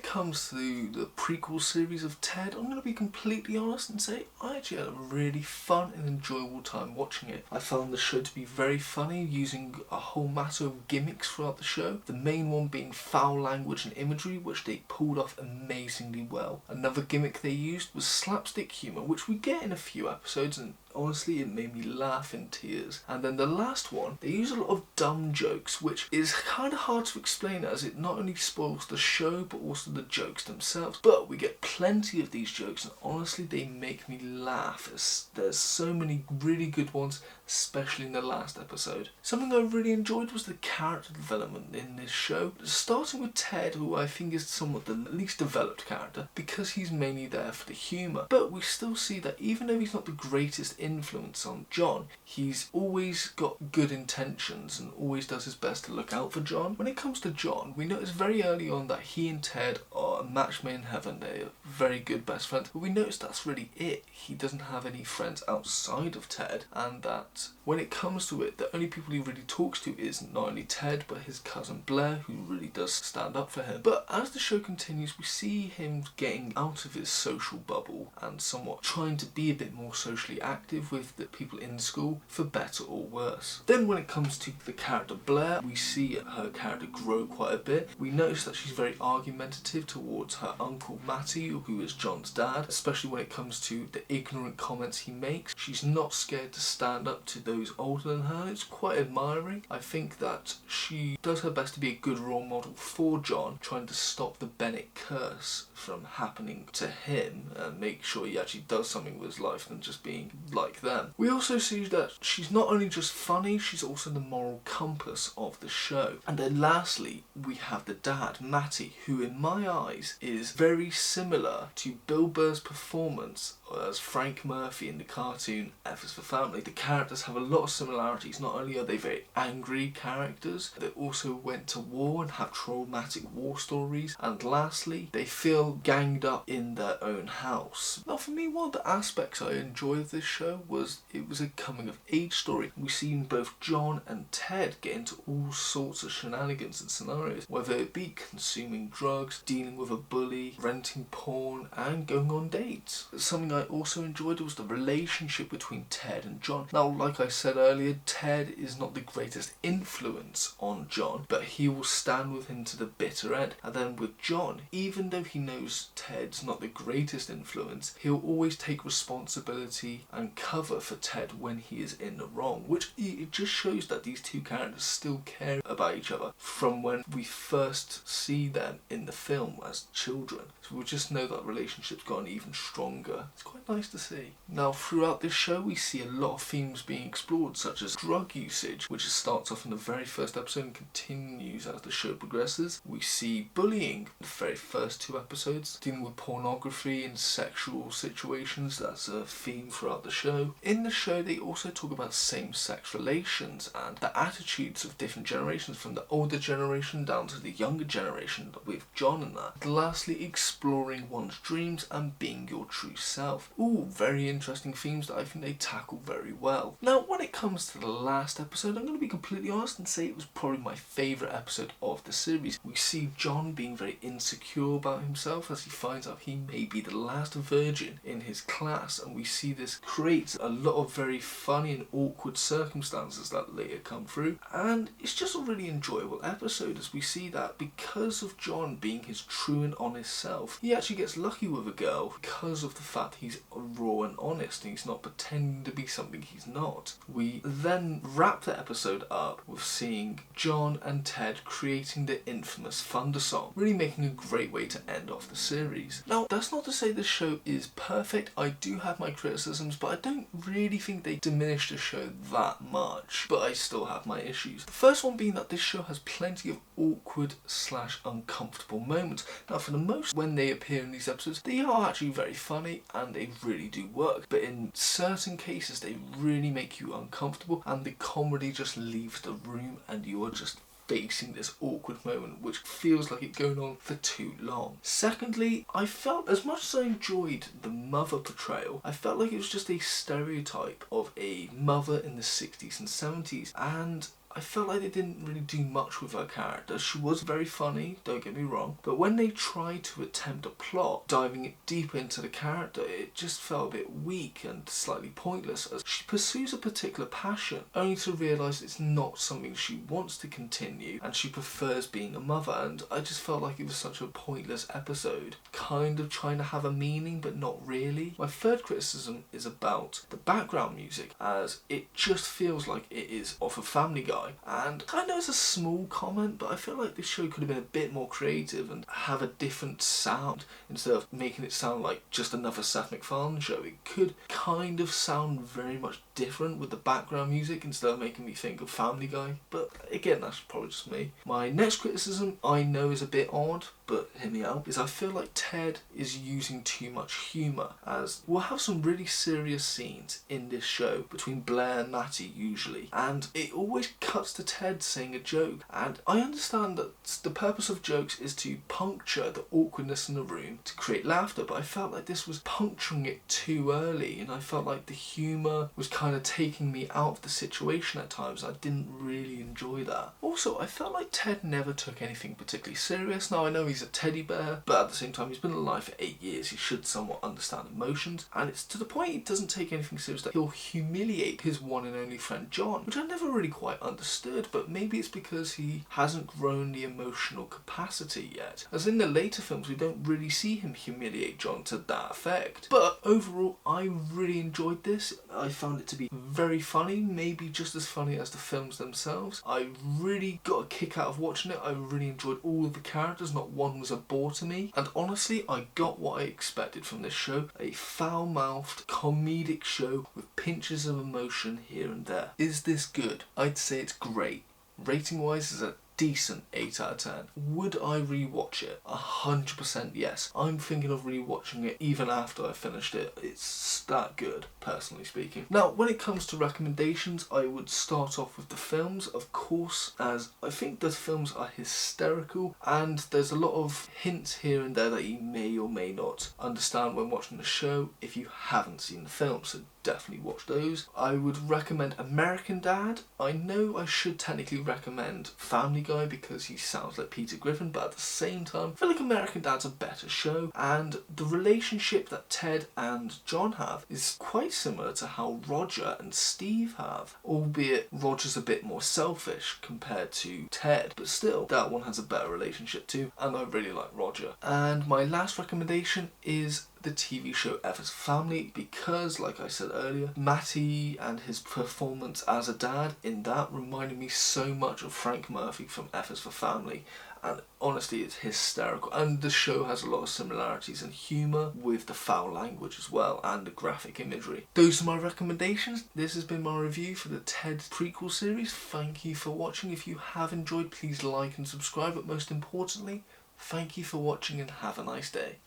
comes to the prequel series of Ted, I'm going to be completely honest and say I actually had a really fun and enjoyable time watching it. I found the show to be very funny, using a whole matter of gimmicks throughout the show. The main one being foul language and imagery, which they pulled off amazingly well. Another gimmick they used was slapstick humour, which we get in a few episodes, and honestly, it made me laugh in tears. And then the last one, they use a lot of dumb jokes, which is kind of hard to explain as it not only spoils the show, but also the jokes themselves. But we get plenty of these jokes, and honestly, they make me laugh. There's so many really good ones, especially in the last episode. Something I really enjoyed was the character development in this show, starting with Ted, who I think is somewhat the least developed character, because he's mainly there for the humour. But we still see that even though he's not the greatest influence on John, he's always got good intentions and always does his best to look out for John. When it comes to John, we notice very early on that he and Ted are a match made in heaven. They're very good best friends, but we notice that's really it. He doesn't have any friends outside of Ted, and that when it comes to it, the only people he really talks to is not only Ted, but his cousin Blair, who really does stand up for him. But as the show continues, we see him getting out of his social bubble and somewhat trying to be a bit more socially active with the people in school, for better or worse. Then when it comes to the character Blair, we see her character grow quite a bit. We notice that she's very argumentative towards her uncle Matty, who is John's dad, especially when it comes to the ignorant comments he makes. She's not scared to stand up to those older than her. It's quite admiring. I think that she does her best to be a good role model for John, trying to stop the Bennett curse from happening to him and make sure he actually does something with his life than just being like them. We also see that she's not only just funny, she's also the moral compass of the show. And then lastly, we have the dad, Matty, who in my eyes is very similar to Bill Burr's performance as Frank Murphy in the cartoon F is for Family. The characters have a lot of similarities. Not only are they very angry characters, they also went to war and have traumatic war stories. And lastly, they feel ganged up in their own house. Now for me, one of the aspects I enjoyed of this show was it was a coming of age story. We see both John and Ted get into all sorts of shenanigans and scenarios, whether it be consuming drugs, dealing with a bully, renting porn, and going on dates. Something I also enjoyed was the relationship between Ted and John. Now, like I said earlier, Ted is not the greatest influence on John, but he will stand with him to the bitter end. And then with John, even though he knows Ted's not the greatest influence, he'll always take responsibility and cover for Ted when he is in the wrong, which it just shows that these two characters still care about each other from when we first see them in the film as children. So we'll just know that relationship's gotten even stronger. It's quite nice to see. Now throughout this show we see a lot of themes being explored, such as drug usage, which starts off in the very first episode and continues as the show progresses. We see bullying in the very first two episodes, dealing with pornography and sexual situations. That's a theme throughout the show. In the show they also talk about same-sex relations and the attitudes of different generations, from the older generation down to the younger generation, with John and that. And lastly, exploring one's dreams and being your true self. All very interesting themes that I think they tackle very well. Now when it comes to the last episode, I'm going to be completely honest and say it was probably my favourite episode of the series. We see John being very insecure about himself as he finds out he may be the last virgin in his class, and we see this create a lot of very funny and awkward circumstances that later come through, and it's just a really enjoyable episode as we see that because of John being his true and honest self, he actually gets lucky with a girl because of the fact he's raw and honest and he's not pretending to be something he's not. We then wrap the episode up with seeing John and Ted creating the infamous Thunder Song, really making a great way to end off the series. Now that's not to say the show is perfect. I do have my criticisms, but I don't really think they diminish the show that much, but I still have my issues. The first one being that this show has plenty of awkward / uncomfortable moments. Now for the most, when they appear in these episodes, they are actually very funny and they really do work, but in certain cases they really make you uncomfortable and the comedy just leaves the room and you are just facing this awkward moment which feels like it's going on for too long. Secondly, I felt, as much as I enjoyed the mother portrayal, I felt like it was just a stereotype of a mother in the 60s and 70s, and I I felt like they didn't really do much with her character. She was very funny, don't get me wrong, but when they tried to attempt a plot, diving it deeper into the character, it just felt a bit weak and slightly pointless, as she pursues a particular passion, only to realise it's not something she wants to continue, and she prefers being a mother, and I just felt like it was such a pointless episode, kind of trying to have a meaning, but not really. My third criticism is about the background music, as it just feels like it is off of Family Guy, and I know it's a small comment, but I feel like this show could have been a bit more creative and have a different sound. Instead of making it sound like just another Seth Macfarlane show, it could kind of sound very much different with the background music instead of making me think of Family Guy. But again, that's probably just me. My next criticism, I know, is a bit odd, but hear me out, is I feel like Ted is using too much humour, as we'll have some really serious scenes in this show between Blair and Matty usually, and it always cuts to Ted saying a joke, and I understand that the purpose of jokes is to puncture the awkwardness in the room to create laughter, but I felt like this was puncturing it too early, and I felt like the humour was kind of taking me out of the situation at times. I didn't really enjoy that. Also, I felt like Ted never took anything particularly serious. Now, I know he's a teddy bear, but at the same time, he's been alive for 8 years. He should somewhat understand emotions, and it's to the point he doesn't take anything serious that he'll humiliate his one and only friend John, which I never really quite understood, but maybe it's because he hasn't grown the emotional capacity yet. As in the later films, we don't really see him humiliate John to that effect. But overall, I really enjoyed this. I found it to be very funny, maybe just as funny as the films themselves. I really got a kick out of watching it. I really enjoyed all of the characters, not one was a bore to me, and honestly, I got what I expected from this show, a foul-mouthed, comedic show with pinches of emotion here and there. Is this good? I'd say it's great. Rating-wise, is a decent 8 out of 10. Would I rewatch it? 100% yes. I'm thinking of rewatching it even after I finished it. It's that good, personally speaking. Now, when it comes to recommendations, I would start off with the films, of course, as I think the films are hysterical, and there's a lot of hints here and there that you may or may not understand when watching the show if you haven't seen the film, so definitely watch those. I would recommend American Dad. I know I should technically recommend Family Guy because he sounds like Peter Griffin, but at the same time, I feel like American Dad's a better show, and the relationship that Ted and John have is quite similar to how Roger and Steve have, albeit Roger's a bit more selfish compared to Ted, but still, that one has a better relationship too, and I really like Roger. And my last recommendation is the TV show F is Family, because, like I said earlier, Matty and his performance as a dad in that reminded me so much of Frank Murphy from F is for Family, and honestly it's hysterical, and the show has a lot of similarities in humour with the foul language as well and the graphic imagery. Those are my recommendations. This has been my review for the Ted prequel series. Thank you for watching. If you have enjoyed, please like and subscribe, but most importantly, thank you for watching and have a nice day.